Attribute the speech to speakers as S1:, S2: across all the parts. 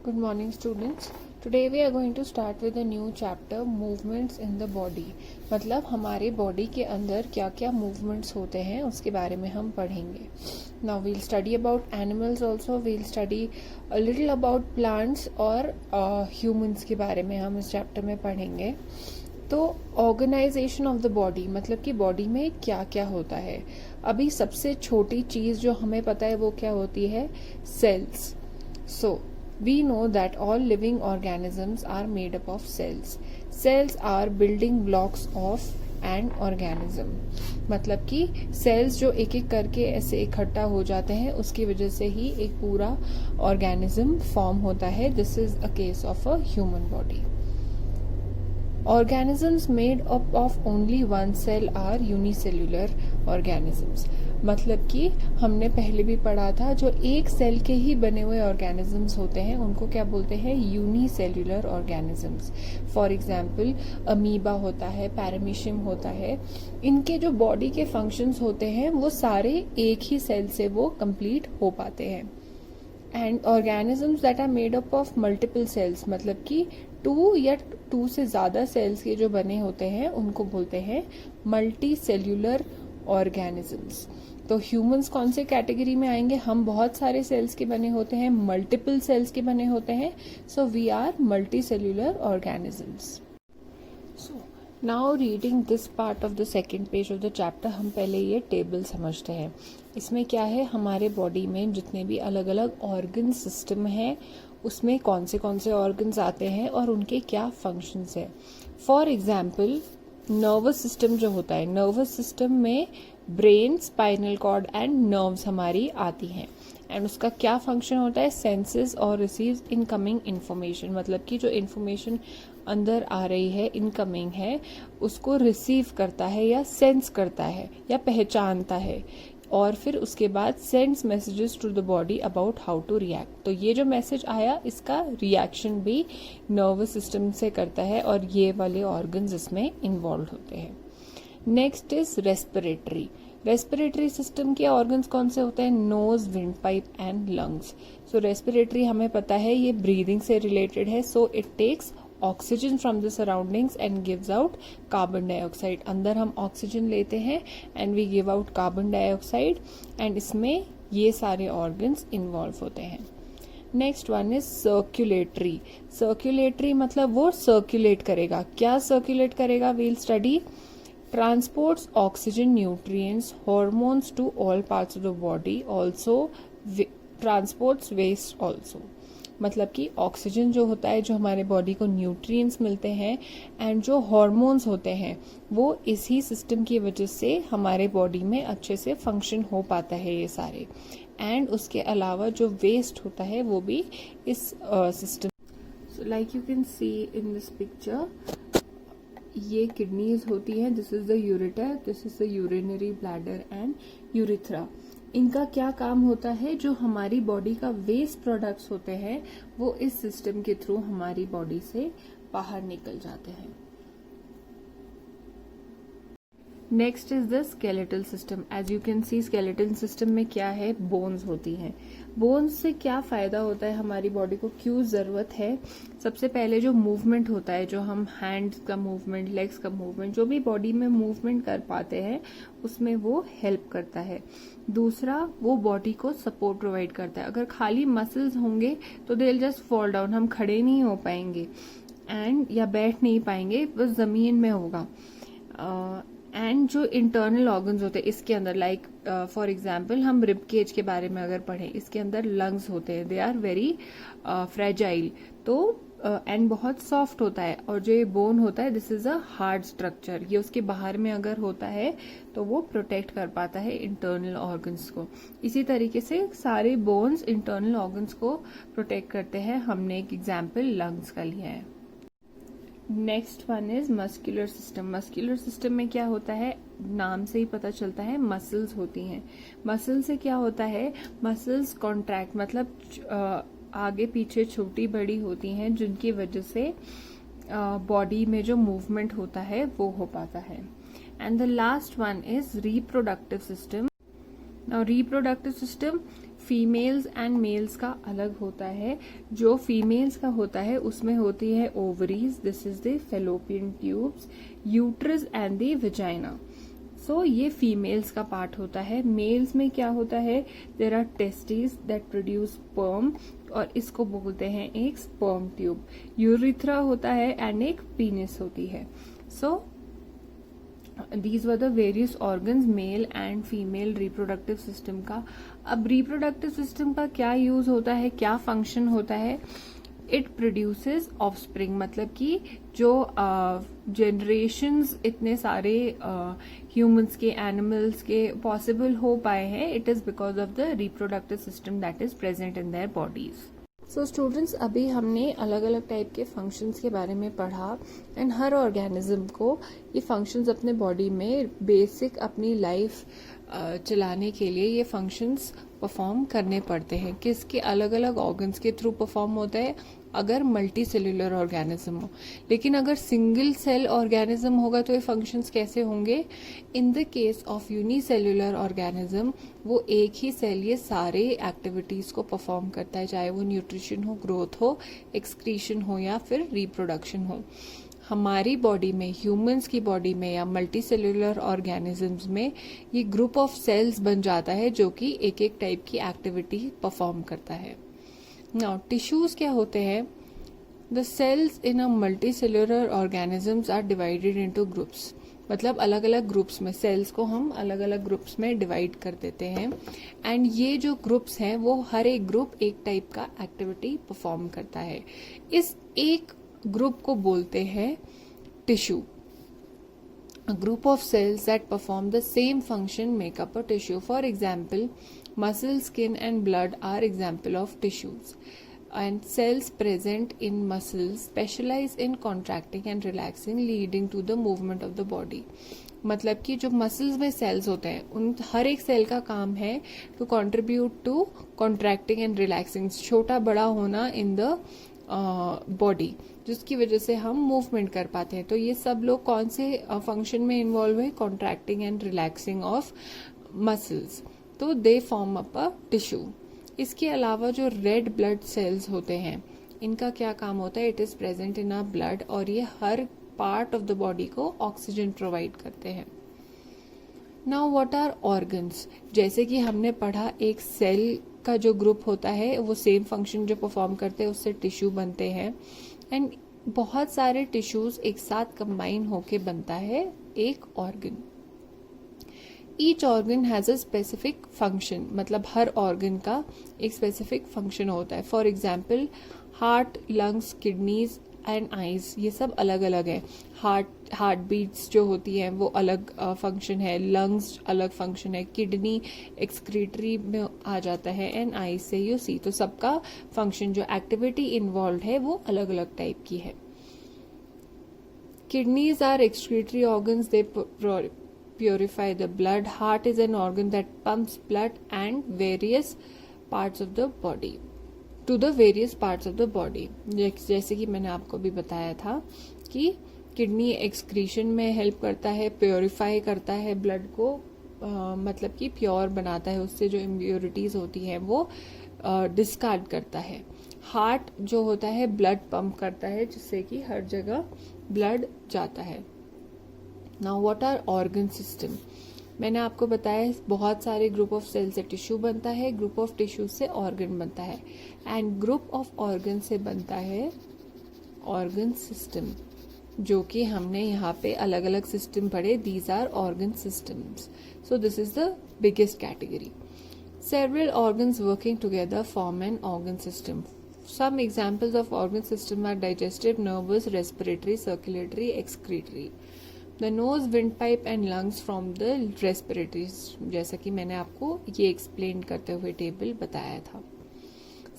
S1: Good morning students. Today we are going to start with a new chapter movements in the body. मतलब हमारे body के अंदर क्या क्या मूवमेंट्स होते हैं उसके बारे में हम पढ़ेंगे. Now we'll study about animals also. We'll study a little about plants और humans के बारे में हम इस चैप्टर में पढ़ेंगे. तो ऑर्गेनाइजेशन ऑफ द बॉडी मतलब कि बॉडी में क्या क्या होता है. अभी सबसे छोटी चीज़ जो हमें पता है वो क्या होती है, sales. So we know that all living organisms are made up of cells. Cells are building blocks of an organism. मतलब कि सेल्स जो एक एक करके ऐसे इकट्ठा हो जाते हैं उसकी वजह से ही एक पूरा ऑर्गेनिज्म फॉर्म होता है. This is a case of a human body. Organisms made up of only one cell are unicellular organisms. मतलब कि हमने पहले भी पढ़ा था जो एक सेल के ही बने हुए ऑर्गेनिजम्स होते हैं उनको क्या बोलते हैं, unicellular organisms. For example amoeba होता है, पैरामीशियम होता है. इनके जो बॉडी के फंक्शंस होते हैं वो सारे एक ही सेल से वो कंप्लीट हो पाते हैं. And organisms that are made up of multiple cells मतलब कि 2 या 2 से ज्यादा सेल्स के जो बने होते हैं उनको बोलते हैं मल्टी सेल्यूलर ऑर्गेनिजम्स. तो ह्यूमंस कौन से कैटेगरी में आएंगे, हम बहुत सारे सेल्स के बने होते हैं, मल्टीपल सेल्स के बने होते हैं. So we are multicellular organisms. So now reading this part of the second page of the chapter, हम पहले ये टेबल समझते हैं. इसमें क्या है, हमारे बॉडी में जितने भी अलग अलग ऑर्गन सिस्टम है उसमें कौन से ऑर्गन्स आते हैं और उनके क्या फंक्शंस है. फॉर एग्जाम्पल नर्वस सिस्टम जो होता है, नर्वस सिस्टम में brain, spinal cord and nerves हमारी आती हैं. एंड उसका क्या फंक्शन होता है, सेंसेस और रिसीव्स इनकमिंग इन्फॉर्मेशन. मतलब कि जो इन्फॉर्मेशन अंदर आ रही है, इनकमिंग है, उसको रिसीव करता है या सेंस करता है या पहचानता है और फिर उसके बाद sends messages to the body about how to react. तो ये जो मैसेज आया इसका रिएक्शन भी नर्वस सिस्टम से करता है और ये वाले ऑर्गन्स इसमें इन्वॉल्व होते हैं. Next is respiratory. Respiratory system के ऑर्गन्स कौन से होते हैं, nose, wind pipe and lungs. So respiratory हमें पता है ये ब्रीदिंग से रिलेटेड है. So it takes oxygen from the surroundings and gives out carbon dioxide. अंदर हम ऑक्सीजन लेते हैं and we give out carbon dioxide and इसमें ये सारे ऑर्गन्स इन्वॉल्व होते हैं. Next one is circulatory. Circulatory मतलब वो सर्क्यूलेट करेगा. क्या सर्क्यूलेट करेगा, we'll study. Transports oxygen, nutrients, hormones to all parts of the body, also transports waste also. मतलब कि ऑक्सीजन जो होता है, जो हमारे बॉडी को न्यूट्रिएंट्स मिलते हैं एंड जो हार्मोन्स होते हैं वो इसी सिस्टम की वजह से हमारे बॉडी में अच्छे से फंक्शन हो पाता है ये सारे. एंड उसके अलावा जो वेस्ट होता है वो भी इस system. So like you can C in this picture, ये किडनीज होती हैं. This is the ureter, this is the urinary bladder and urethra. इनका क्या काम होता है, जो हमारी बॉडी का वेस्ट प्रोडक्ट्स होते हैं वो इस सिस्टम के थ्रू हमारी बॉडी से बाहर निकल जाते हैं. Next is the skeletal system. As you can see skeletal system में क्या है, बोन्स होती हैं. बोन्स से क्या फायदा होता है हमारी बॉडी को, क्यों जरूरत है. सबसे पहले जो मूवमेंट होता है, जो हम हैंड्स का मूवमेंट, लेग्स का मूवमेंट, जो भी बॉडी में मूवमेंट कर पाते हैं उसमें वो हेल्प करता है. दूसरा, वो बॉडी को सपोर्ट प्रोवाइड करता है. अगर खाली मसल्स होंगे तो they will just fall down, हम खड़े नहीं हो पाएंगे एंड या बैठ नहीं पाएंगे, बस जमीन में होगा. एंड जो इंटरनल ऑर्गन्स होते हैं इसके अंदर, लाइक फॉर एग्जाम्पल हम रिब केज के बारे में अगर पढ़ें, इसके अंदर लंग्स होते हैं, दे आर वेरी फ्रेजाइल. तो एंड बहुत सॉफ्ट होता है. और जो ये बोन होता है, this is a hard structure. ये उसके बाहर में अगर होता है तो वो प्रोटेक्ट कर पाता है इंटरनल ऑर्गन्स को. इसी तरीके से सारे बोन्स इंटरनल ऑर्गन्स को प्रोटेक्ट करते हैं. हमने एक एग्जाम्पल लंग्स का लिया है. Next one is muscular system. Muscular system में क्या होता है, नाम से ही पता चलता है, मसल्स होती हैं. मसल से क्या होता है, मसल्स कॉन्ट्रैक्ट मतलब आगे पीछे छोटी बड़ी होती हैं जिनकी वजह से बॉडी में जो मूवमेंट होता है वो हो पाता है. And the last one is reproductive system. Now reproductive system, females and males का अलग होता है। जो फीमेल्स का होता है उसमें होती है ovaries, this is the fallopian tubes, uterus and the vagina. So ये फीमेल्स का पार्ट होता है। मेल्स में क्या होता है, there are testis that produce sperm, और इसको बोलते हैं एक स्पर्म ट्यूब। यूरिथ्रा होता है एंड एक पीनिस होती है। सो these were the various organs male and female reproductive system का। अब रिप्रोडक्टिव सिस्टम का क्या यूज होता है, क्या फंक्शन होता है, इट प्रोड्यूसेस ऑफस्प्रिंग, मतलब कि जो जनरेशंस इतने सारे ह्यूमंस के, एनिमल्स के पॉसिबल हो पाए हैं, it is because of the reproductive system that is present in their bodies. So students, अभी हमने अलग अलग टाइप के फंक्शंस के बारे में पढ़ा एंड हर ऑर्गेनिज्म को ये फंक्शंस अपने बॉडी में बेसिक अपनी लाइफ चलाने के लिए ये फंक्शंस परफॉर्म करने पड़ते हैं। किसके अलग अलग ऑर्गन्स के थ्रू परफॉर्म होता है, अगर मल्टी सेल्यूलर ऑर्गेनिज्म हो। लेकिन अगर सिंगल सेल ऑर्गेनिज्म होगा तो ये फंक्शंस कैसे होंगे, in the case of unicellular organism वो एक ही सेल ये सारे एक्टिविटीज को परफॉर्म करता है, चाहे वो न्यूट्रिशन हो, ग्रोथ हो, एक्सक्रीशन हो या फिर रिप्रोडक्शन हो। हमारी बॉडी में, ह्यूमंस की बॉडी में या मल्टी सेल्यूलर ऑर्गेनिजम्स में ये ग्रुप ऑफ सेल्स बन जाता है जो कि एक एक टाइप की एक्टिविटी परफॉर्म करता है। नाउ टिश्यूज क्या होते हैं, the cells in a multicellular organisms are divided into groups, मतलब अलग अलग ग्रुप्स में सेल्स को हम अलग अलग ग्रुप्स में डिवाइड कर देते हैं। एंड ये जो ग्रुप्स हैं वो हर एक ग्रुप एक टाइप का एक्टिविटी परफॉर्म करता है। इस एक ग्रुप को बोलते हैं tissue. A group of cells that perform the same function make up a tissue. For example, muscle, skin and blood are example of tissues. And cells present in muscles specialize in contracting and relaxing, leading to the movement of the body. मतलब कि जो muscles में sales होते हैं उन हर एक cell का काम है to contribute to contracting and relaxing, छोटा बड़ा होना इन द बॉडी, जिसकी वजह से हम मूवमेंट कर पाते हैं। तो ये सब लोग कौन से फंक्शन में इन्वॉल्व है, contracting and relaxing of muscles, तो they form up a tissue. इसके अलावा जो रेड ब्लड सेल्स होते हैं इनका क्या काम होता है, it is present in our blood और ये हर पार्ट ऑफ द बॉडी को ऑक्सीजन प्रोवाइड करते हैं। नाउ व्हाट आर ऑर्गन्स, जैसे कि हमने पढ़ा एक सेल का जो ग्रुप होता है वो सेम फंक्शन जो परफॉर्म करते हैं उससे टिश्यू बनते हैं। एंड बहुत सारे टिश्यूज एक साथ कंबाइन होके बनता है एक organ. Each organ has a specific function, मतलब हर ऑर्गन का एक स्पेसिफिक फंक्शन होता है। For example heart, lungs, kidneys and eyes, ये सब अलग अलग है। हार्ट बीट्स जो होती हैं वो अलग फंक्शन है, लंग्स अलग फंक्शन है, किडनी एक्सक्रीटरी में आ जाता है एंड आईज से यू सी, तो सबका फंक्शन जो एक्टिविटी इन्वॉल्व है वो अलग अलग टाइप की है। Kidneys are excretory organs, they purify the blood. Heart is an organ that pumps blood and various parts of the body to the various parts of the body. जैसे कि मैंने आपको भी बताया था कि किडनी एक्सक्रीशन में हेल्प करता है, प्योरीफाई करता है ब्लड को, मतलब कि प्योर बनाता है, उससे जो इम्प्योरिटीज होती हैं वो डिस्कार्ड करता है। हार्ट जो होता है ब्लड पंप करता है जिससे कि हर जगह ब्लड जाता है। Now what are organ system, मैंने आपको बताया बहुत सारे ग्रुप ऑफ सेल से टिश्यू बनता है, ग्रुप ऑफ टिश्यू से ऑर्गन बनता है एंड ग्रुप ऑफ ऑर्गन से बनता है ऑर्गन सिस्टम, जो कि हमने यहाँ पे अलग अलग सिस्टम पढ़े। These are organ systems, so this is the biggest category. Several organs working together form an organ system. Some examples of organ system are digestive, nervous, respiratory, circulatory, excretory. The nose, windpipe and lungs from the respiratory, जैसा कि मैंने आपको ये explain करते हुए table बताया था।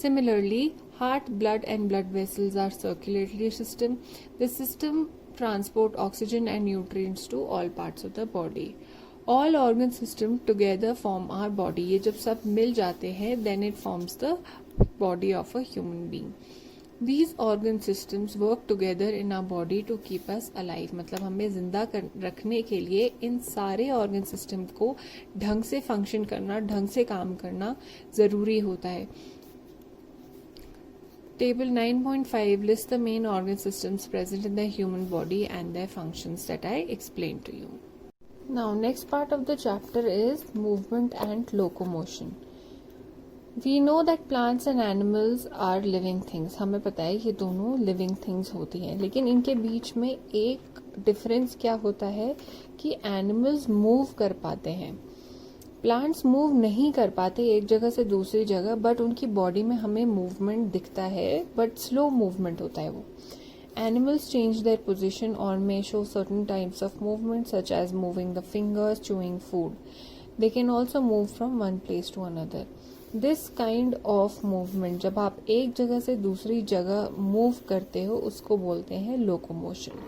S1: Similarly, heart, blood and blood vessels are circulatory system. This system transport oxygen and nutrients to all parts of the body. All organ system together form our body. ये जब सब मिल जाते हैं then it forms the body of a human being. These organ systems work together in our body to keep us alive. मतलब हमें जिंदा रखने के लिए इन सारे ऑर्गन सिस्टम को ढंग से फंक्शन करना, ढंग से काम करना जरूरी होता है. Table 9.5 lists the main organ systems present in the human body and their functions that I explained to you. Now, next part of the chapter is movement and locomotion. We know that plants and animals are living things. हमें पता है ये दोनों living things होती हैं, लेकिन इनके बीच में एक डिफरेंस क्या होता है कि एनिमल्स मूव कर पाते हैं, प्लांट्स मूव नहीं कर पाते एक जगह से दूसरी जगह, बट उनकी बॉडी में हमें मूवमेंट दिखता है, बट स्लो मूवमेंट होता है वो. Animals change their position or may show certain types of movement such as moving the fingers, chewing food. They can also move from one place to another. This kind of movement, जब आप एक जगह से दूसरी जगह move करते हो, उसको बोलते हैं locomotion.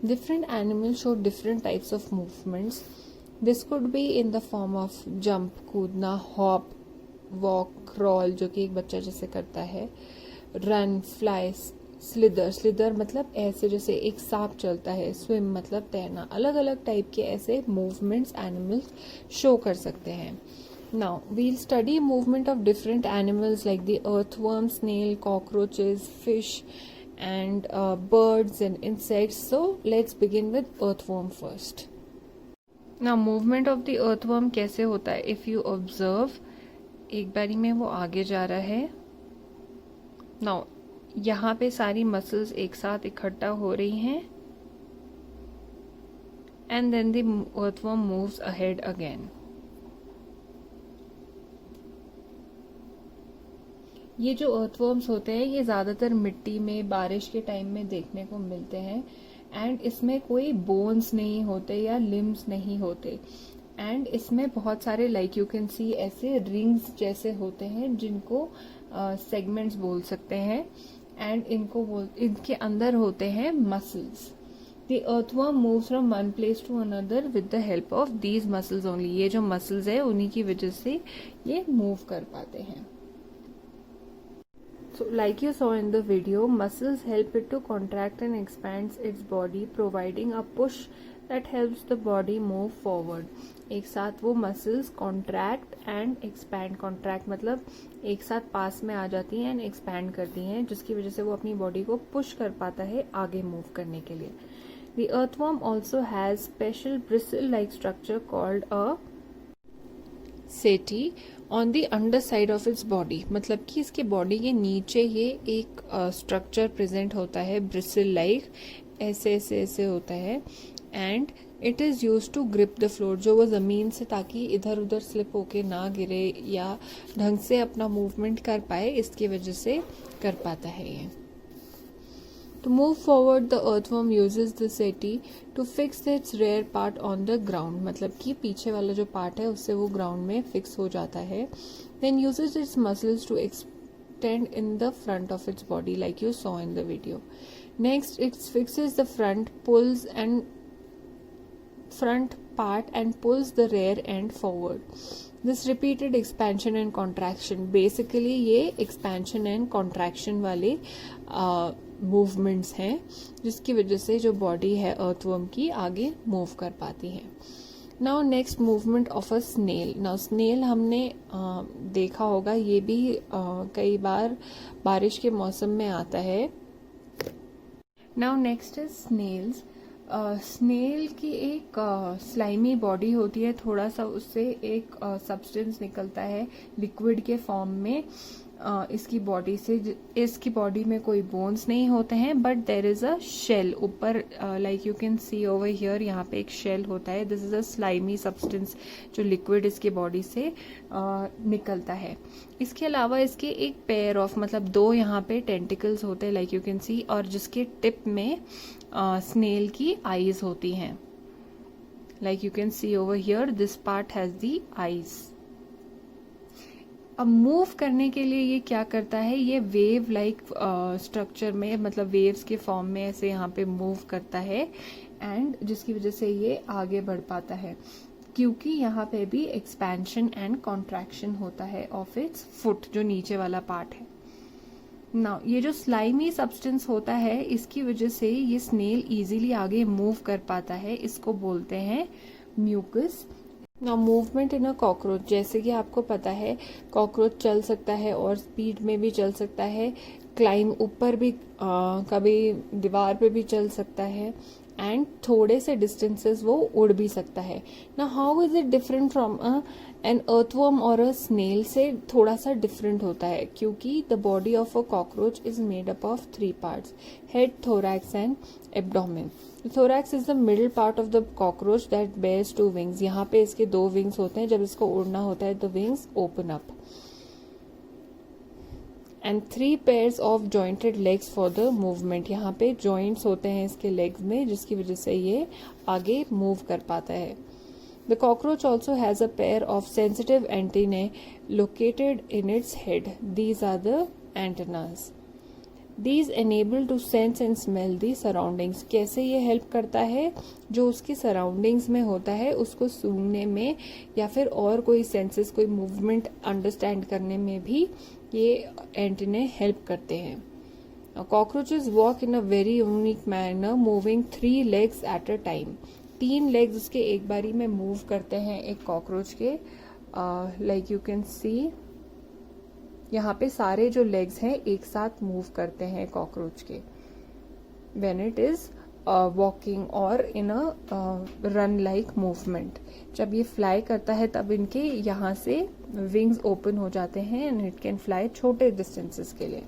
S1: Different animals show different types of movements. This could be in the form of jump, कूदना, hop, walk, crawl जो कि एक बच्चा जैसे करता है, run, fly, स्लिदर मतलब ऐसे जैसे एक सांप चलता है, स्विम मतलब तैरना. अलग अलग टाइप के ऐसे मूवमेंट्स एनिमल्स शो कर सकते हैं. Now we'll study movement of different animals like the earthworm, snail, cockroaches, fish and birds and insects. So let's begin with earthworm first. Now movement of the earthworm कैसे होता है? If you observe, एक बारी में वो आगे जा रहा है. नाउ यहाँ पे सारी मसल्स एक साथ इकट्ठा हो रही हैं, and then the earthworm moves ahead again. ये जो अर्थवर्म्स होते हैं ये ज्यादातर मिट्टी में बारिश के टाइम में देखने को मिलते हैं, एंड इसमें कोई बोन्स नहीं होते या लिम्स नहीं होते, एंड इसमें बहुत सारे लाइक यू कैन सी ऐसे रिंग्स जैसे होते हैं जिनको सेगमेंट्स बोल सकते हैं, एंड इनके अंदर होते हैं muscles. The earthworm moves from one place to another with the help of these muscles only. ये जो मसल्स है उन्हीं की वजह से ये मूव कर पाते हैं. So like you saw in the video, muscles help it to contract and expands its body, providing a push that helps the body move forward. एक साथ वो muscles contract and expand. Contract मतलब एक साथ पास में आ जाती हैं and expand करती हैं, जिसकी वजह से वो अपनी body को push कर पाता है आगे move करने के लिए. The earthworm also has special bristle-like structure called a setae on the underside of its body. मतलब कि इसके बॉडी के नीचे ये एक स्ट्रक्चर प्रेजेंट होता है ब्रिसल लाइक, ऐसे ऐसे ऐसे होता है, and it is use to grip the floor, जो वो ज़मीन से ताकि इधर उधर स्लिप होके ना गिरे या ढंग से अपना मूवमेंट कर पाए, इसकी वजह से कर पाता है ये. To move forward, the earthworm uses the setae to fix its rear part on the ground. मतलब कि पीछे वाला जो पार्ट है उससे वो ग्राउंड में फिक्स हो जाता है. Then uses its muscles to extend in the front of its body, like you saw in the video. Next, it fixes the front part and pulls the rear end forward. This repeated expansion and contraction, basically ये expansion and contraction वाले movements हैं, जिसकी वजह से जो body है earthworm की आगे मूव कर पाती है. Now next movement of a snail. Now snail हमने देखा होगा, ये भी कई बार बारिश के मौसम में आता है. Now next is snails. Snail की एक स्लाइमी बॉडी होती है, थोड़ा सा उससे एक सब्सटेंस निकलता है लिक्विड के फॉर्म में इसकी बॉडी से. इसकी बॉडी में कोई बोन्स नहीं होते हैं, but there is a shell ऊपर, like you can see over here, यहाँ पे एक शेल होता है. This is a slimy substance जो लिक्विड इसकी बॉडी से निकलता है. इसके अलावा इसके एक पेयर ऑफ मतलब दो यहाँ पे टेंटिकल्स होते हैं, लाइक यू कैन सी, और जिसके टिप में स्नेल की आईज होती हैं. Like you can see over here, this part has the eyes. अब मूव करने के लिए ये क्या करता है, ये वेव लाइक स्ट्रक्चर में, मतलब वेव्स के फॉर्म में ऐसे यहाँ पे मूव करता है, एंड जिसकी वजह से ये आगे बढ़ पाता है, क्योंकि यहाँ पे भी एक्सपेंशन एंड कॉन्ट्रैक्शन होता है ऑफ इट्स फुट, जो नीचे वाला पार्ट है. ना ये जो स्लाइमी सब्सटेंस होता है, इसकी वजह से ये स्नेल इजीली आगे मूव कर पाता है, इसको बोलते हैं म्यूकस। ना मूवमेंट इन अ कॉकरोच, जैसे कि आपको पता है कॉकरोच चल सकता है और स्पीड में भी चल सकता है, क्लाइम ऊपर भी कभी दीवार पे भी चल सकता है, एंड थोड़े से डिस्टेंसेस वो उड़ भी सकता है ना। How is it different from an earthworm और अ स्नेल से थोड़ा सा डिफरेंट होता है, क्योंकि the body of a cockroach is made up of 3 parts, head, thorax and abdomen. Thorax is the middle part of the cockroach that bears 2 wings. यहाँ पे इसके 2 विंग्स होते हैं, जब इसको उड़ना होता है the wings open up, and 3 pairs of jointed legs for the movement. यहाँ पे जॉइंट्स होते हैं इसके लेग्स में, जिसकी वजह से ये आगे मूव कर पाता है। The cockroach also has a pair of sensitive antennae located in its head, these are the antennas. These enable to sense and smell the surroundings। कैसे ये हेल्प करता है, जो उसकी सराउंडिंग्स में होता है उसको सूंघने में या फिर और कोई सेंसेस, कोई मूवमेंट अंडरस्टैंड करने में भी ये एंटीने हेल्प करते हैं। Cockroaches walk in a very unique manner, moving 3 legs at a time. 3 legs उसके एक बारी में मूव करते हैं एक कॉकरोच के, लाइक यू कैन सी यहाँ पे सारे जो लेग्स हैं एक साथ मूव करते हैं कॉकरोच के, व्हेन इट इज वॉकिंग और इन अ रन लाइक मूवमेंट। जब ये फ्लाई करता है तब इनके यहाँ से विंग्स ओपन हो जाते हैं एंड इट कैन फ्लाई छोटे डिस्टेंसेस के लिए।